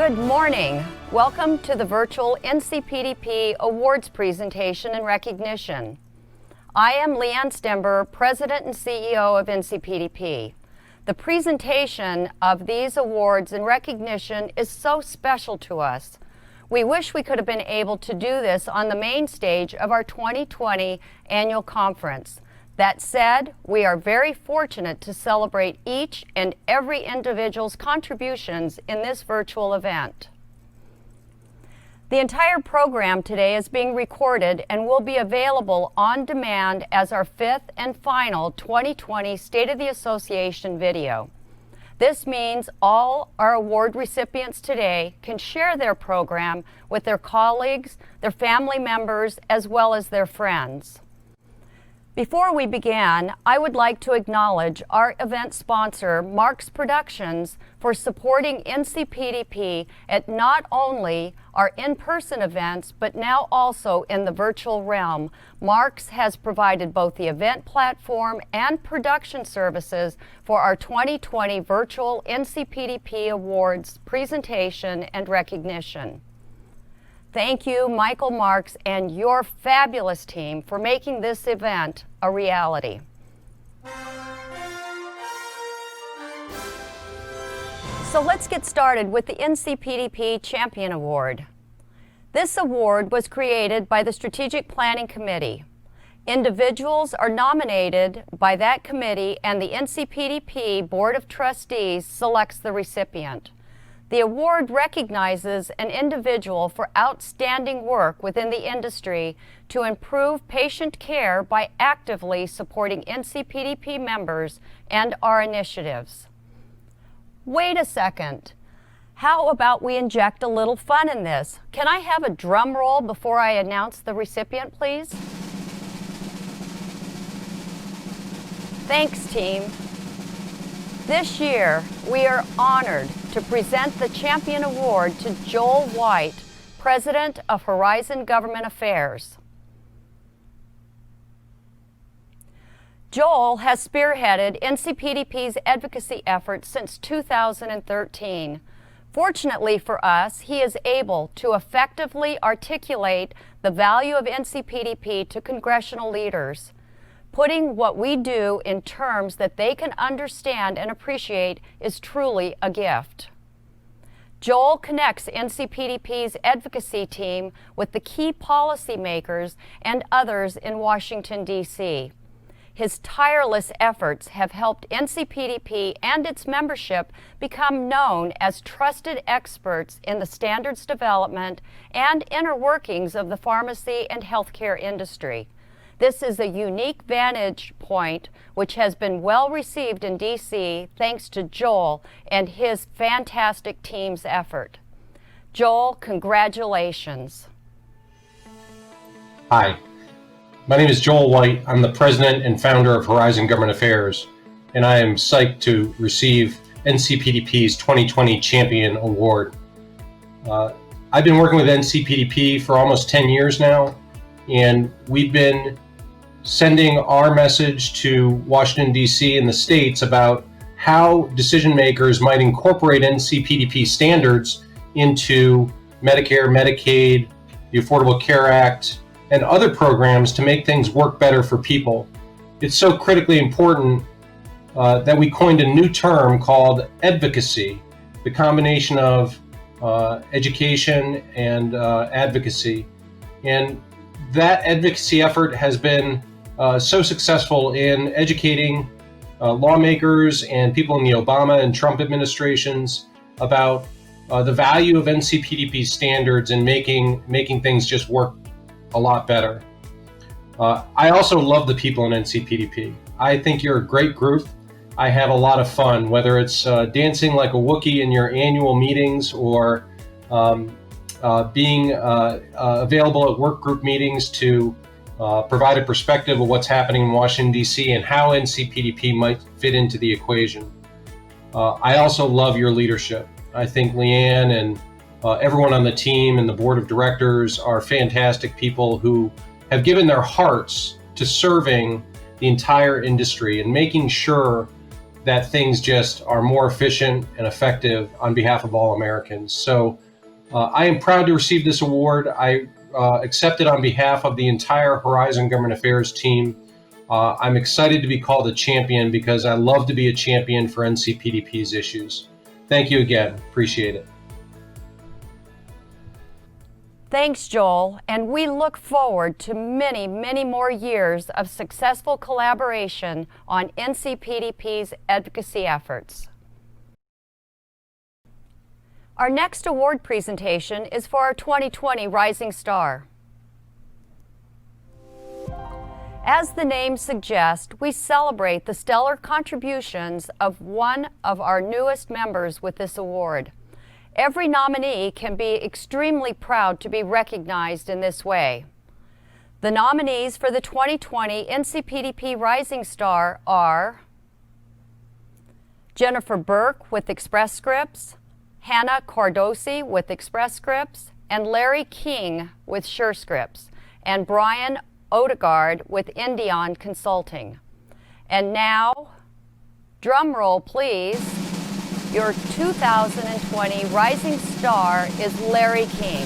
Good morning. Welcome to the virtual NCPDP Awards presentation and recognition. I am Leanne Stember, President and CEO of NCPDP. The presentation of these awards and recognition is so special to us. We wish we could have been able to do this on the main stage of our 2020 annual conference. That said, we are very fortunate to celebrate each and every individual's contributions in this virtual event. The entire program today is being recorded and will be available on demand as our fifth and final 2020 State of the Association video. This means all our award recipients today can share their program with their colleagues, their family members, as well as their friends. Before we begin, I would like to acknowledge our event sponsor, Marks Productions, for supporting NCPDP at not only our in-person events, but now also in the virtual realm. Marks has provided both the event platform and production services for our 2020 virtual NCPDP Awards presentation and recognition. Thank you, Michael Marks, and your fabulous team for making this event a reality. So let's get started with the NCPDP Champion Award. This award was created by the Strategic Planning Committee. Individuals are nominated by that committee, and the NCPDP Board of Trustees selects the recipient. The award recognizes an individual for outstanding work within the industry to improve patient care by actively supporting NCPDP members and our initiatives. Wait a second. How about we inject a little fun in this? Can I have a drum roll before I announce the recipient, please? Thanks, team. This year, we are honored to present the Champion Award to Joel White, President of Horizon Government Affairs. Joel has spearheaded NCPDP's advocacy efforts since 2013. Fortunately for us, he is able to effectively articulate the value of NCPDP to congressional leaders. Putting what we do in terms that they can understand and appreciate is truly a gift. Joel connects NCPDP's advocacy team with the key policymakers and others in Washington, D.C. His tireless efforts have helped NCPDP and its membership become known as trusted experts in the standards development and inner workings of the pharmacy and healthcare industry. This is a unique vantage point which has been well received in D.C. thanks to Joel and his fantastic team's effort. Joel, congratulations. Hi, my name is Joel White. I'm the president and founder of Horizon Government Affairs, and I am psyched to receive NCPDP's 2020 Champion Award. I've been working with NCPDP for almost 10 years now, and we've been sending our message to Washington, D.C. and the states about how decision makers might incorporate NCPDP standards into Medicare, Medicaid, the Affordable Care Act, and other programs to make things work better for people. It's so critically important that we coined a new term called advocacy, the combination of education and advocacy. And that advocacy effort has been so successful in educating lawmakers and people in the Obama and Trump administrations about the value of NCPDP standards and making things just work a lot better. I also love the people in NCPDP. I think you're a great group. I have a lot of fun, whether it's dancing like a Wookiee in your annual meetings or being available at work group meetings to provide a perspective of what's happening in Washington, D.C. and how NCPDP might fit into the equation. I also love your leadership. I think Leanne and everyone on the team and the board of directors are fantastic people who have given their hearts to serving the entire industry and making sure that things just are more efficient and effective on behalf of all Americans. So I am proud to receive this award. I accept it on behalf of the entire Horizon Government Affairs team. I'm excited to be called a champion because I love to be a champion for NCPDP's issues. Thank you again. Appreciate it. Thanks, Joel, and we look forward to many, many more years of successful collaboration on NCPDP's advocacy efforts. Our next award presentation is for our 2020 Rising Star. As the name suggests, we celebrate the stellar contributions of one of our newest members with this award. Every nominee can be extremely proud to be recognized in this way. The nominees for the 2020 NCPDP Rising Star are Jennifer Burke with Express Scripts, Hannah Cardosi with Express Scripts, and Larry King with SureScripts, and Brian Odegaard with Indion Consulting. And now, drum roll please, your 2020 Rising Star is Larry King.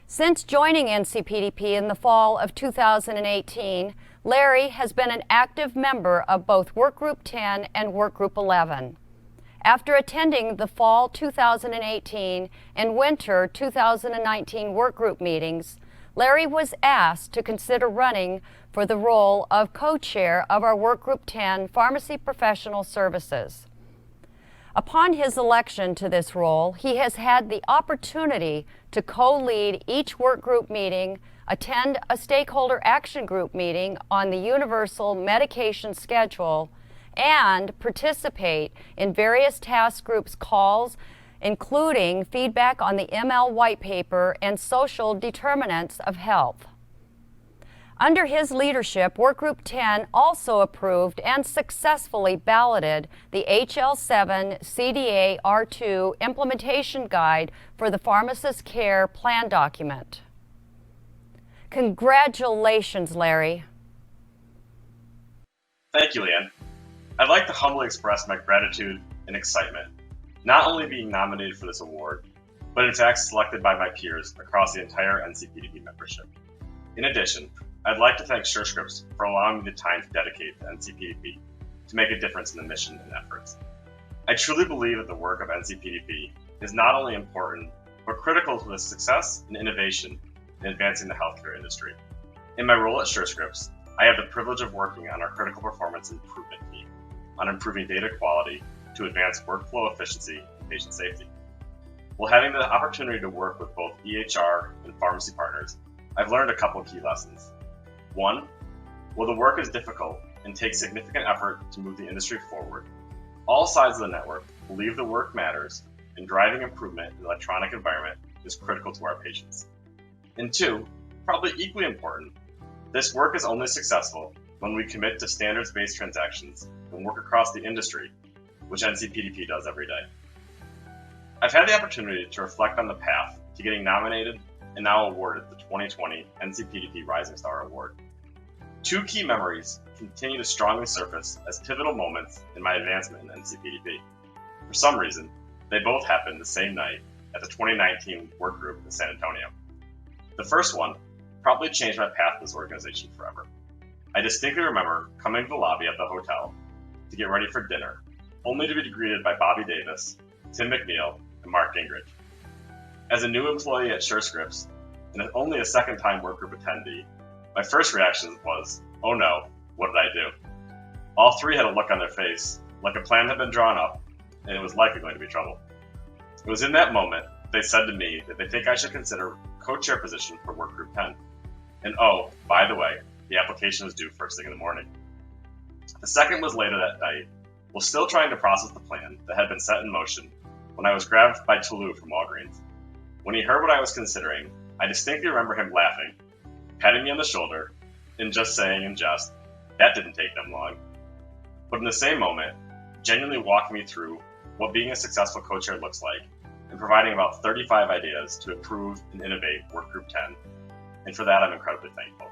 Since joining NCPDP in the fall of 2018, Larry has been an active member of both Workgroup 10 and Workgroup 11. After attending the fall 2018 and winter 2019 workgroup meetings, Larry was asked to consider running for the role of co-chair of our Workgroup 10 Pharmacy Professional Services. Upon his election to this role, he has had the opportunity to co-lead each workgroup meeting, attend a stakeholder action group meeting on the universal medication schedule, and participate in various task groups calls, including feedback on the ML White Paper and social determinants of health. Under his leadership, Workgroup 10 also approved and successfully balloted the HL7 CDA R2 implementation guide for the Pharmacist Care Plan document. Congratulations, Larry. Thank you, Leanne. I'd like to humbly express my gratitude and excitement, not only being nominated for this award, but in fact selected by my peers across the entire NCPDP membership. In addition, I'd like to thank SureScripts for allowing me the time to dedicate to NCPDP to make a difference in the mission and efforts. I truly believe that the work of NCPDP is not only important, but critical to the success and innovation in advancing the healthcare industry. In my role at SureScripts, I have the privilege of working on our critical performance improvement team on improving data quality to advance workflow efficiency and patient safety. While having the opportunity to work with both EHR and pharmacy partners, I've learned a couple of key lessons. One, while the work is difficult and takes significant effort to move the industry forward, all sides of the network believe the work matters and driving improvement in the electronic environment is critical to our patients. And two, probably equally important, this work is only successful when we commit to standards-based transactions and work across the industry, which NCPDP does every day. I've had the opportunity to reflect on the path to getting nominated and now awarded the 2020 NCPDP Rising Star Award. Two key memories continue to strongly surface as pivotal moments in my advancement in NCPDP. For some reason, they both happened the same night at the 2019 work group in San Antonio. The first one probably changed my path to this organization forever. I distinctly remember coming to the lobby at the hotel to get ready for dinner, only to be greeted by Bobby Davis, Tim McNeil, and Mark Gingrich. As a new employee at SureScripts, and only a second-time workgroup attendee, my first reaction was, oh no, what did I do? All three had a look on their face, like a plan had been drawn up, and it was likely going to be trouble. It was in that moment they said to me that they think I should consider co-chair position for Workgroup 10. And oh, by the way, the application was due first thing in the morning. The second was later that night, while still trying to process the plan that had been set in motion, when I was grabbed by Toulouse from Walgreens. When he heard what I was considering, I distinctly remember him laughing, patting me on the shoulder, and just saying in jest, that didn't take them long. But in the same moment, genuinely walking me through what being a successful co-chair looks like, and providing about 35 ideas to improve and innovate Workgroup 10. And for that, I'm incredibly thankful.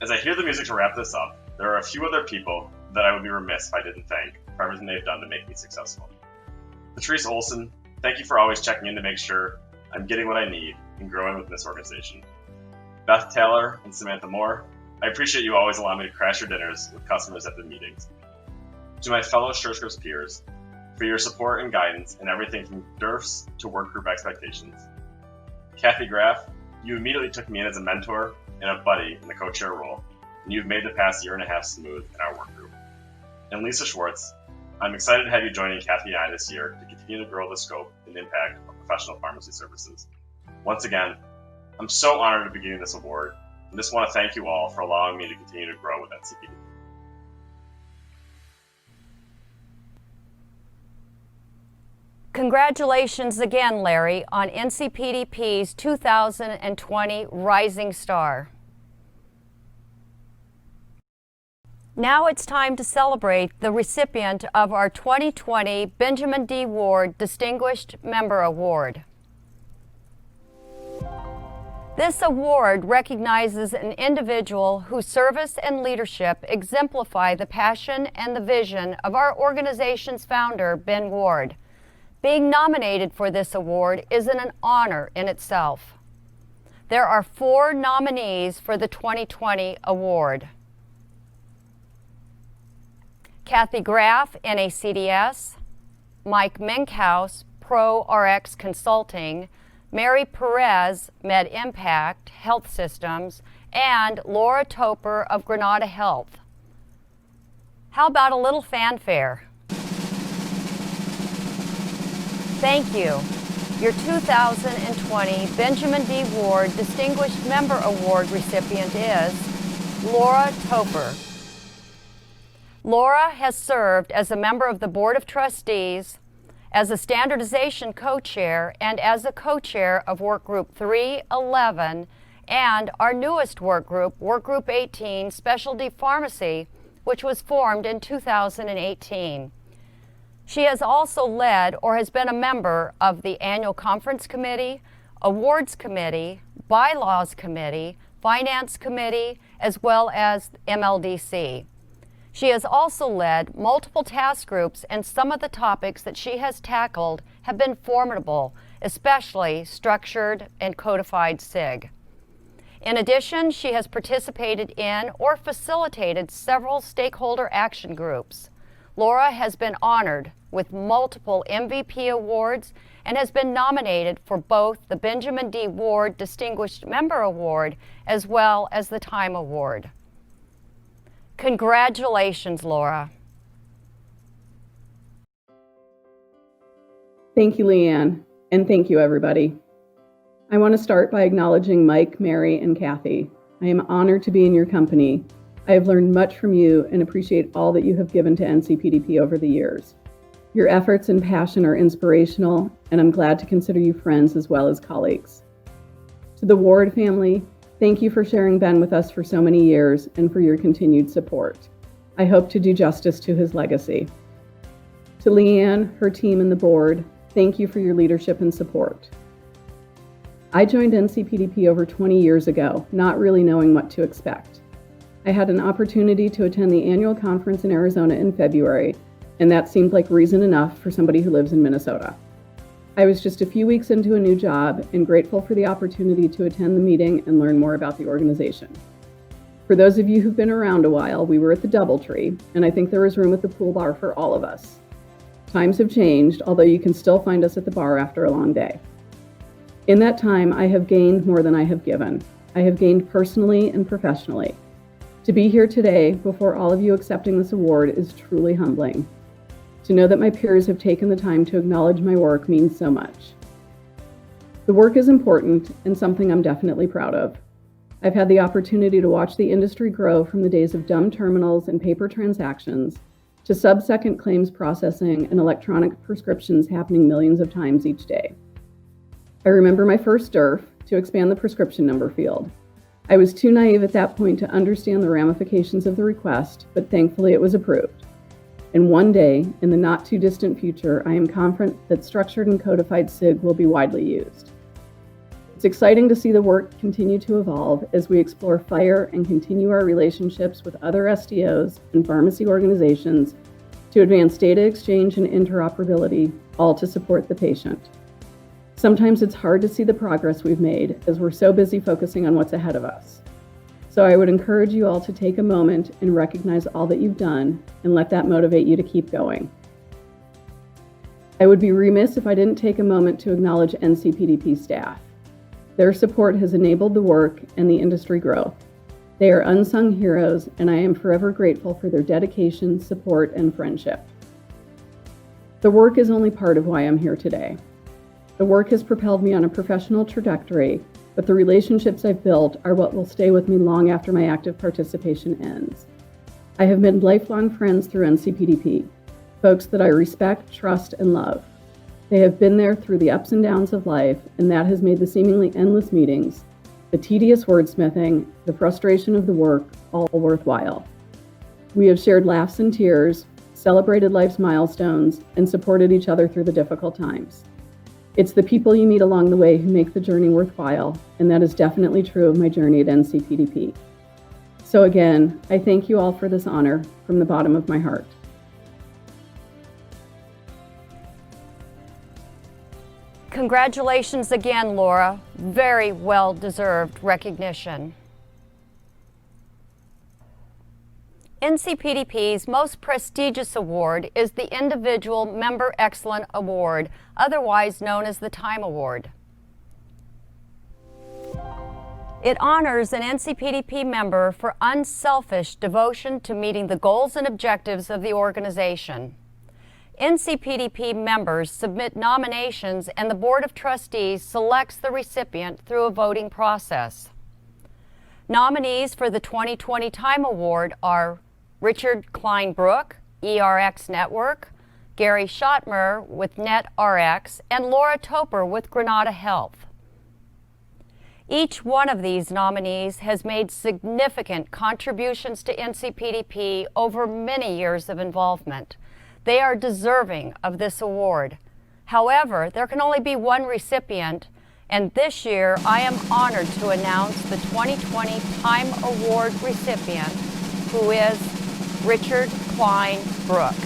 As I hear the music to wrap this up, there are a few other people that I would be remiss if I didn't thank for everything they've done to make me successful. Patrice Olson, thank you for always checking in to make sure I'm getting what I need and growing within this organization. Beth Taylor and Samantha Moore, I appreciate you always allowing me to crash your dinners with customers at the meetings. To my fellow SureScripts peers, for your support and guidance in everything from DERFs to work group expectations. Kathy Graff, you immediately took me in as a mentor and a buddy in the co-chair role, and you've made the past year and a half smooth in our work group. And Lisa Schwartz, I'm excited to have you joining Kathy and I this year to continue to grow the scope and impact of professional pharmacy services. Once again, I'm so honored to be getting this award, and just want to thank you all for allowing me to continue to grow with NCPDP. Congratulations again, Larry, on NCPDP's 2020 Rising Star. Now it's time to celebrate the recipient of our 2020 Benjamin D. Ward Distinguished Member Award. This award recognizes an individual whose service and leadership exemplify the passion and the vision of our organization's founder, Ben Ward. Being nominated for this award is an honor in itself. There are 4 nominees for the 2020 award. Kathy Graff, NACDS, Mike Minkhouse, Pro RX Consulting, Mary Perez, Med Impact Health Systems, and Laura Toper of Granada Health. How about a little fanfare? Thank you. Your 2020 Benjamin D. Ward Distinguished Member Award recipient is Laura Toper. Laura has served as a member of the Board of Trustees, as a standardization co-chair, and as a co-chair of Workgroup 311 and our newest work group 18, Specialty Pharmacy, which was formed in 2018. She has also led or has been a member of the Annual Conference Committee, Awards Committee, Bylaws Committee, Finance Committee, as well as MLDC. She has also led multiple task groups, and some of the topics that she has tackled have been formidable, especially structured and codified SIG. In addition, she has participated in or facilitated several stakeholder action groups. Laura has been honored with multiple MVP awards and has been nominated for both the Benjamin D. Ward Distinguished Member Award as well as the Time Award. Congratulations, Laura. Thank you, Leanne, and thank you, everybody. I want to start by acknowledging Mike, Mary, and Kathy. I am honored to be in your company. I have learned much from you and appreciate all that you have given to NCPDP over the years. Your efforts and passion are inspirational, and I'm glad to consider you friends as well as colleagues. To the Ward family, thank you for sharing Ben with us for so many years and for your continued support. I hope to do justice to his legacy. To Leanne, her team, and the board, thank you for your leadership and support. I joined NCPDP over 20 years ago, not really knowing what to expect. I had an opportunity to attend the annual conference in Arizona in February, and that seemed like reason enough for somebody who lives in Minnesota. I was just a few weeks into a new job and grateful for the opportunity to attend the meeting and learn more about the organization. For those of you who've been around a while, we were at the DoubleTree, and I think there was room at the pool bar for all of us. Times have changed, although you can still find us at the bar after a long day. In that time, I have gained more than I have given. I have gained personally and professionally. To be here today, before all of you accepting this award, is truly humbling. To know that my peers have taken the time to acknowledge my work means so much. The work is important and something I'm definitely proud of. I've had the opportunity to watch the industry grow from the days of dumb terminals and paper transactions to sub-second claims processing and electronic prescriptions happening millions of times each day. I remember my first DERF to expand the prescription number field. I was too naive at that point to understand the ramifications of the request, but thankfully it was approved. And one day, in the not too distant future, I am confident that structured and codified SIG will be widely used. It's exciting to see the work continue to evolve as we explore FHIR and continue our relationships with other SDOs and pharmacy organizations to advance data exchange and interoperability, all to support the patient. Sometimes it's hard to see the progress we've made as we're so busy focusing on what's ahead of us. So I would encourage you all to take a moment and recognize all that you've done and let that motivate you to keep going. I would be remiss if I didn't take a moment to acknowledge NCPDP staff. Their support has enabled the work and the industry growth. They are unsung heroes, and I am forever grateful for their dedication, support, and friendship. The work is only part of why I'm here today. The work has propelled me on a professional trajectory, but the relationships I've built are what will stay with me long after my active participation ends. I have been lifelong friends through NCPDP, folks that I respect, trust, and love. They have been there through the ups and downs of life, and that has made the seemingly endless meetings, the tedious wordsmithing, the frustration of the work, all worthwhile. We have shared laughs and tears, celebrated life's milestones, and supported each other through the difficult times. It's the people you meet along the way who make the journey worthwhile, and that is definitely true of my journey at NCPDP. So again, I thank you all for this honor from the bottom of my heart. Congratulations again, Laura. Very well-deserved recognition. NCPDP's most prestigious award is the Individual Member Excellence Award, otherwise known as the Time Award. It honors an NCPDP member for unselfish devotion to meeting the goals and objectives of the organization. NCPDP members submit nominations and the Board of Trustees selects the recipient through a voting process. Nominees for the 2020 Time Award are Richard Klein Brooke, ERX Network, Gary Schottmer with NetRx, and Laura Toper with Granada Health. Each one of these nominees has made significant contributions to NCPDP over many years of involvement. They are deserving of this award. However, there can only be one recipient, and this year I am honored to announce the 2020 Time Award recipient, who is Richard Klein Brooke.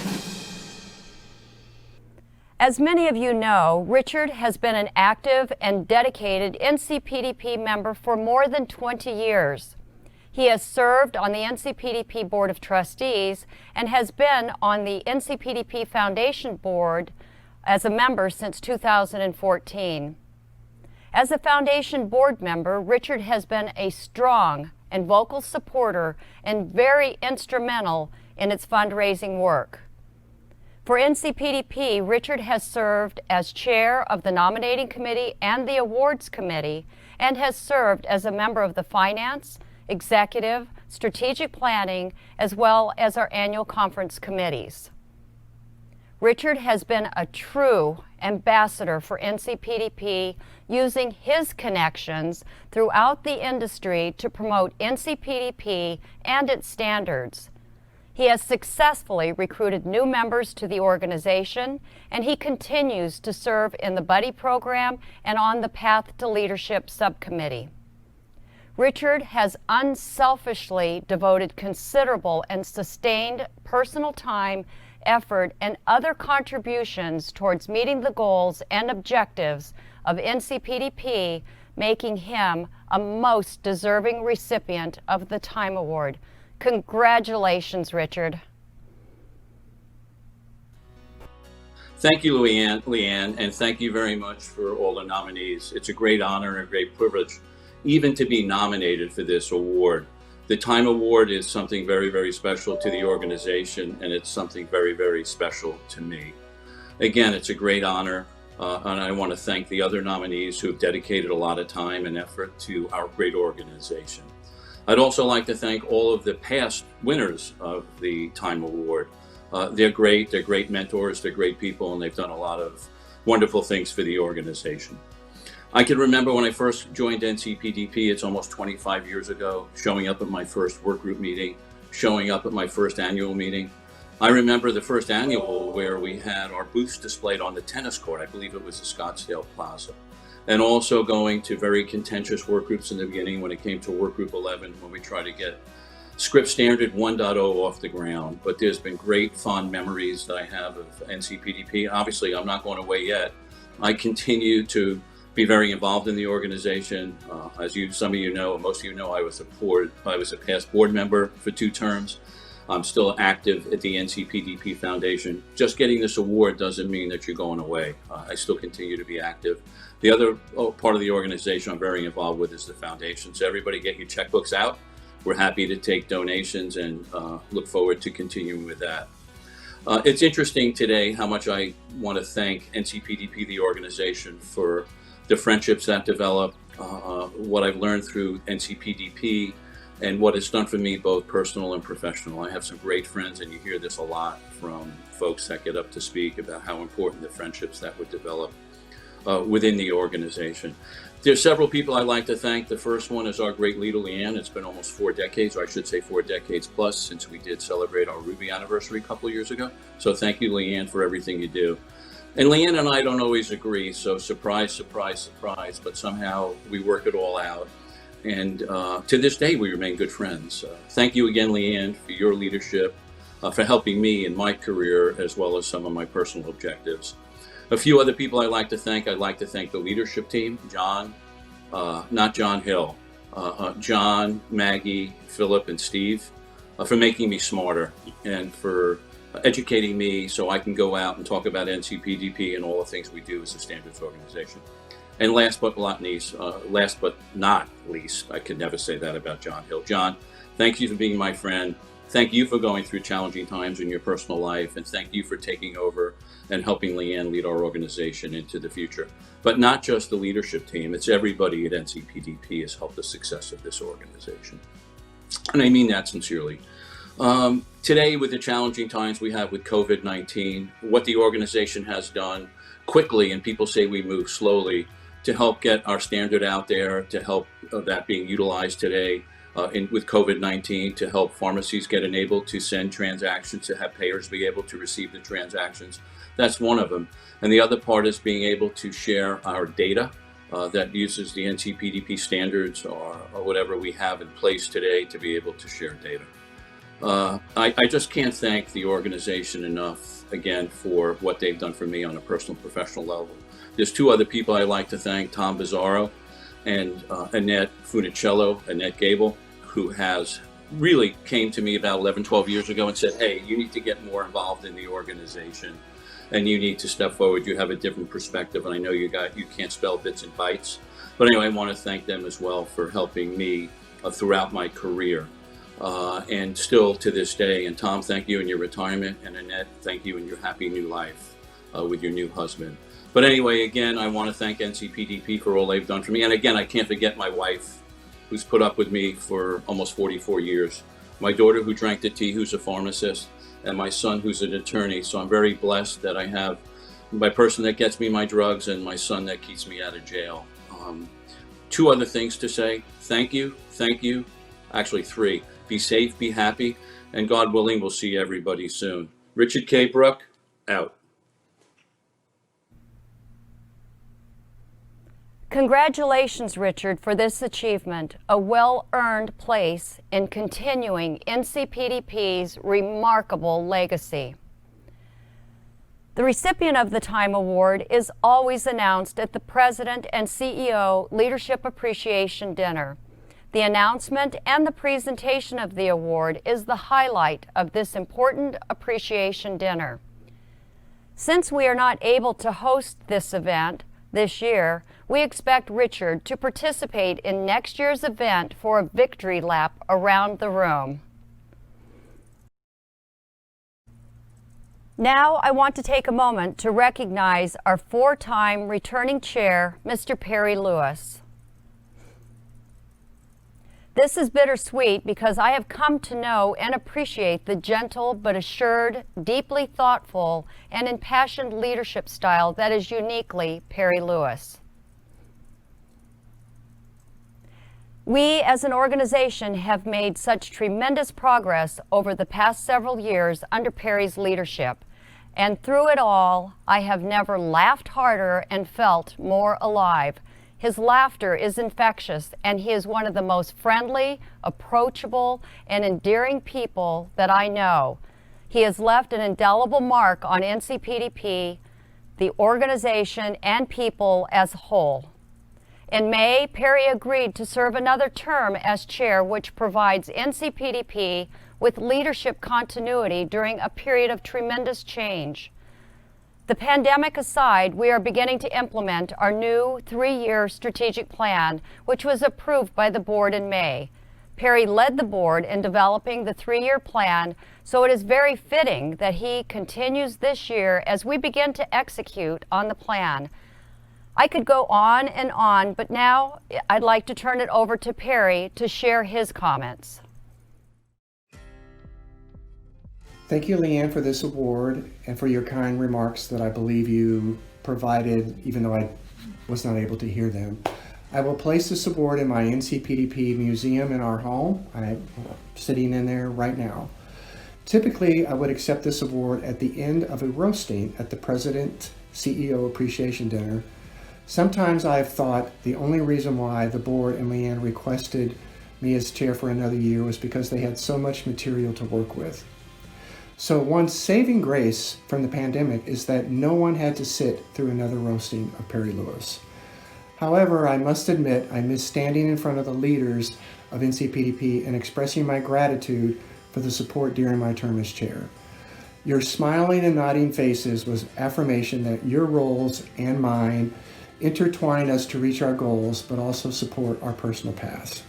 As many of you know, Richard has been an active and dedicated NCPDP member for more than 20 years. He has served on the NCPDP Board of Trustees and has been on the NCPDP Foundation Board as a member since 2014. As a Foundation Board member, Richard has been a strong and vocal supporter and very instrumental in its fundraising work. For NCPDP, Richard has served as chair of the nominating committee and the awards committee and has served as a member of the finance, executive, strategic planning, as well as our annual conference committees. Richard has been a true ambassador for NCPDP, using his connections throughout the industry to promote NCPDP and its standards. He has successfully recruited new members to the organization, and he continues to serve in the Buddy Program and on the Path to Leadership Subcommittee. Richard has unselfishly devoted considerable and sustained personal time, effort, and other contributions towards meeting the goals and objectives of NCPDP, making him a most deserving recipient of the Time Award. Congratulations, Richard. Thank you, Leanne, and thank you very much for all the nominees. It's a great honor and a great privilege even to be nominated for this award. The Time Award is something very, very special to the organization, and it's something very, very special to me. Again, it's a great honor, and I want to thank the other nominees who have dedicated a lot of time and effort to our great organization. I'd also like to thank all of the past winners of the Time Award. They're great mentors, they're great people, and they've done a lot of wonderful things for the organization. I can remember when I first joined NCPDP, it's almost 25 years ago, showing up at my first work group meeting, showing up at my first annual meeting. I remember the first annual where we had our booths displayed on the tennis court. I believe it was the Scottsdale Plaza. and also going to very contentious work groups in the beginning when it came to work group 11, when we tried to get script standard 1.0 off the ground. But there's been great fond memories that I have of NCPDP. Obviously, I'm not going away yet. I continue to be very involved in the organization. As some of you know, most of you know, I was a past board member for 2 terms. I'm still active at the NCPDP Foundation. Just getting this award doesn't mean that you're going away. I still continue to be active. The other part of the organization I'm very involved with is the foundation. So everybody get your checkbooks out. We're happy to take donations and look forward to continuing with that. It's interesting today how much I want to thank NCPDP, the organization, for the friendships that develop, what I've learned through NCPDP, and what it's done for me, both personal and professional. I have some great friends, and you hear this a lot from folks that get up to speak about how important the friendships that would develop within the organization. There's several people I'd like to thank. The first one is our great leader, Leanne. It's been almost 4 decades, or I should say 4 decades plus, since we did celebrate our Ruby anniversary a couple of years ago. So thank you, Leanne, for everything you do. And Leanne and I don't always agree, so surprise, surprise, surprise, but somehow we work it all out. And to this day, we remain good friends. Thank you again, Leanne, for your leadership, for helping me in my career, as well as some of my personal objectives. A few other people I'd like to thank. I'd like to thank the leadership team, John, not John Hill, John, Maggie, Philip, and Steve, for making me smarter and for educating me so I can go out and talk about NCPDP and all the things we do as a standards organization. And last but not least, I could never say that about John Hill. John, thank you for being my friend. Thank you for going through challenging times in your personal life, and thank you for taking over and helping Leanne lead our organization into the future. But not just the leadership team, it's everybody at NCPDP has helped the success of this organization. And I mean that sincerely. Today, with the challenging times we have with COVID-19, what the organization has done quickly, and people say we move slowly, to help get our standard out there, to help that being utilized today with COVID-19, to help pharmacies get enabled to send transactions, to have payers be able to receive the transactions. That's one of them. And the other part is being able to share our data that uses the NCPDP standards or whatever we have in place today to be able to share data. I just can't thank the organization enough, again, for what they've done for me on a personal, professional level. There's 2 other people I'd like to thank, Tom Bizzaro and Annette Funicello, Annette Gable, who has really came to me about 11, 12 years ago and said, hey, you need to get more involved in the organization and you need to step forward. You have a different perspective, and I know you can't spell bits and bytes. But anyway, I want to thank them as well for helping me throughout my career. And still to this day. And Tom, thank you in your retirement, and Annette, thank you in your happy new life with your new husband. But anyway, again, I want to thank NCPDP for all they've done for me. And again, I can't forget my wife, who's put up with me for almost 44 years. My daughter, who drank the tea, who's a pharmacist, and my son, who's an attorney. So I'm very blessed that I have my person that gets me my drugs and my son that keeps me out of jail. 2 other things to say. Thank you. Actually 3. Be safe, be happy, and God willing, we'll see everybody soon. Richard K. Brook, out. Congratulations, Richard, for this achievement, a well-earned place in continuing NCPDP's remarkable legacy. The recipient of the Time Award is always announced at the President and CEO Leadership Appreciation Dinner. The announcement and the presentation of the award is the highlight of this important appreciation dinner. Since we are not able to host this event this year, we expect Richard to participate in next year's event for a victory lap around the room. Now I want to take a moment to recognize our 4-time returning chair, Mr. Perry Lewis. This is bittersweet because I have come to know and appreciate the gentle but assured, deeply thoughtful, and impassioned leadership style that is uniquely Perry Lewis. We as an organization have made such tremendous progress over the past several years under Perry's leadership, And through it all, I have never laughed harder and felt more alive. His laughter is infectious, and he is one of the most friendly, approachable, and endearing people that I know. He has left an indelible mark on NCPDP, the organization, and people as a whole. In May, Perry agreed to serve another term as chair, which provides NCPDP with leadership continuity during a period of tremendous change. The pandemic aside, we are beginning to implement our new 3-year strategic plan, which was approved by the board in May. Perry led the board in developing the 3-year plan, so it is very fitting that he continues this year as we begin to execute on the plan. I could go on, but now I'd like to turn it over to Perry to share his comments. Thank you, Leanne, for this award and for your kind remarks that I believe you provided, even though I was not able to hear them. I will place this award in my NCPDP museum in our home. I'm sitting in there right now. Typically, I would accept this award at the end of a roasting at the President CEO Appreciation Dinner. Sometimes I've thought the only reason why the board and Leanne requested me as chair for another year was because they had so much material to work with. So one saving grace from the pandemic is that no one had to sit through another roasting of Perry Lewis. However, I must admit I miss standing in front of the leaders of NCPDP and expressing my gratitude for the support during my term as chair. Your smiling and nodding faces was affirmation that your roles and mine intertwine us to reach our goals, but also support our personal paths.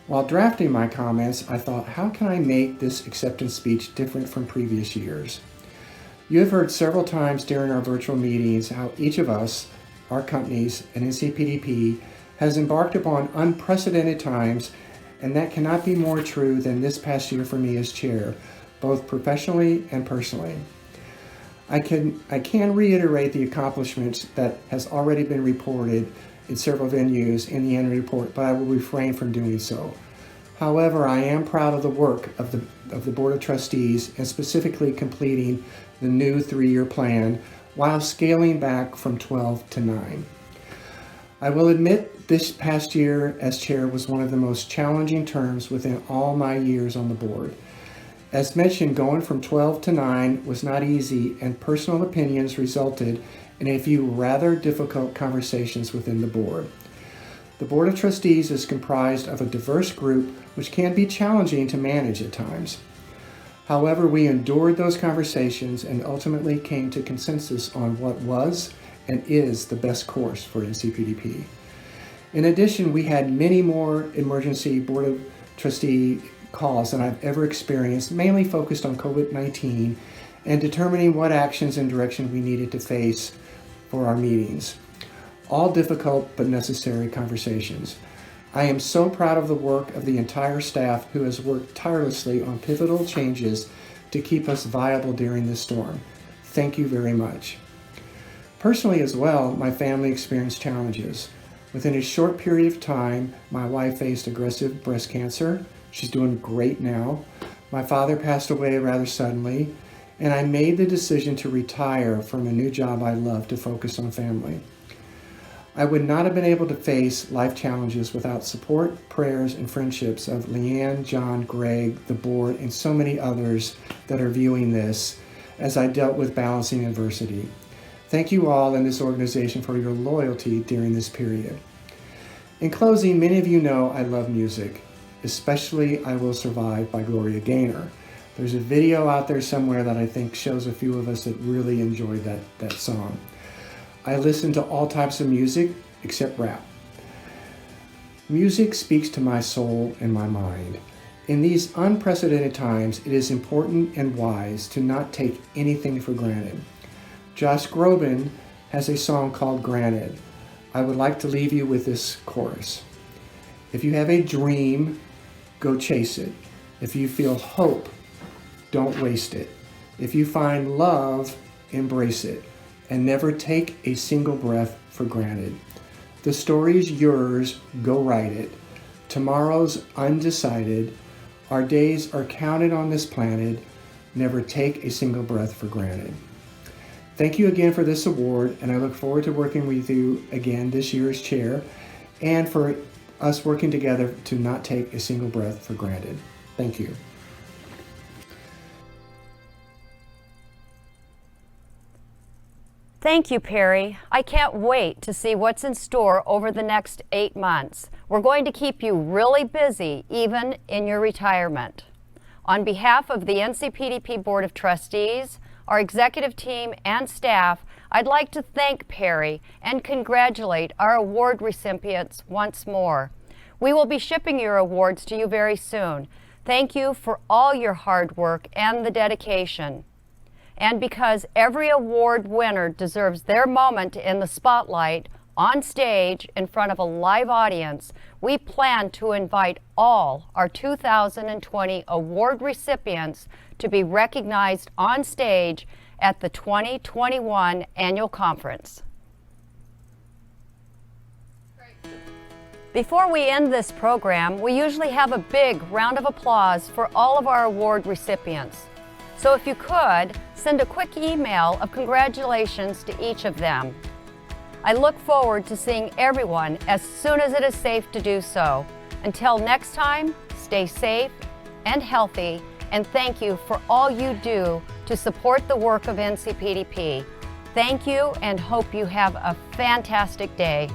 While drafting my comments, I thought, how can I make this acceptance speech different from previous years? You have heard several times during our virtual meetings how each of us, our companies, and NCPDP has embarked upon unprecedented times, and that cannot be more true than this past year for me as chair, both professionally and personally. I can reiterate the accomplishments that has already been reported in several venues in the annual report, but I will refrain from doing so. However, I am proud of the work of the Board of Trustees and specifically completing the new 3-year plan while scaling back from 12 to 9. I will admit this past year as chair was one of the most challenging terms within all my years on the board. As mentioned, going from 12 to 9 was not easy, and personal opinions resulted in a few rather difficult conversations within the board. The Board of Trustees is comprised of a diverse group which can be challenging to manage at times. However, we endured those conversations and ultimately came to consensus on what was and is the best course for NCPDP. In addition, we had many more emergency Board of Trustee calls than I've ever experienced, mainly focused on COVID-19 and determining what actions and direction we needed to face for our meetings. All difficult but necessary conversations. I am so proud of the work of the entire staff who has worked tirelessly on pivotal changes to keep us viable during this storm. Thank you very much. Personally as well, my family experienced challenges. Within a short period of time, my wife faced aggressive breast cancer. She's doing great now. My father passed away rather suddenly, and I made the decision to retire from a new job I love to focus on family. I would not have been able to face life challenges without support, prayers, and friendships of Leanne, John, Greg, the board, and so many others that are viewing this as I dealt with balancing adversity. Thank you all in this organization for your loyalty during this period. In closing, many of you know I love music, especially I Will Survive by Gloria Gaynor. There's a video out there somewhere that I think shows a few of us that really enjoyed that song. I listen to all types of music except rap. Music speaks to my soul and my mind. In these unprecedented times, it is important and wise to not take anything for granted. Josh Groban has a song called Granted. I would like to leave you with this chorus. If you have a dream, go chase it. If you feel hope, don't waste it. If you find love, embrace it. And never take a single breath for granted. The story is yours, go write it. Tomorrow's undecided. Our days are counted on this planet. Never take a single breath for granted. Thank you again for this award, and I look forward to working with you again this year as chair, and for us working together to not take a single breath for granted. Thank you. Thank you, Perry. I can't wait to see what's in store over the next 8 months. We're going to keep you really busy, even in your retirement. On behalf of the NCPDP Board of Trustees, our executive team, and staff, I'd like to thank Perry and congratulate our award recipients once more. We will be shipping your awards to you very soon. Thank you for all your hard work and the dedication. And because every award winner deserves their moment in the spotlight, on stage, in front of a live audience, we plan to invite all our 2020 award recipients to be recognized on stage at the 2021 annual conference. Before we end this program, we usually have a big round of applause for all of our award recipients. So if you could, send a quick email of congratulations to each of them. I look forward to seeing everyone as soon as it is safe to do so. Until next time, stay safe and healthy, and thank you for all you do to support the work of NCPDP. Thank you, and hope you have a fantastic day.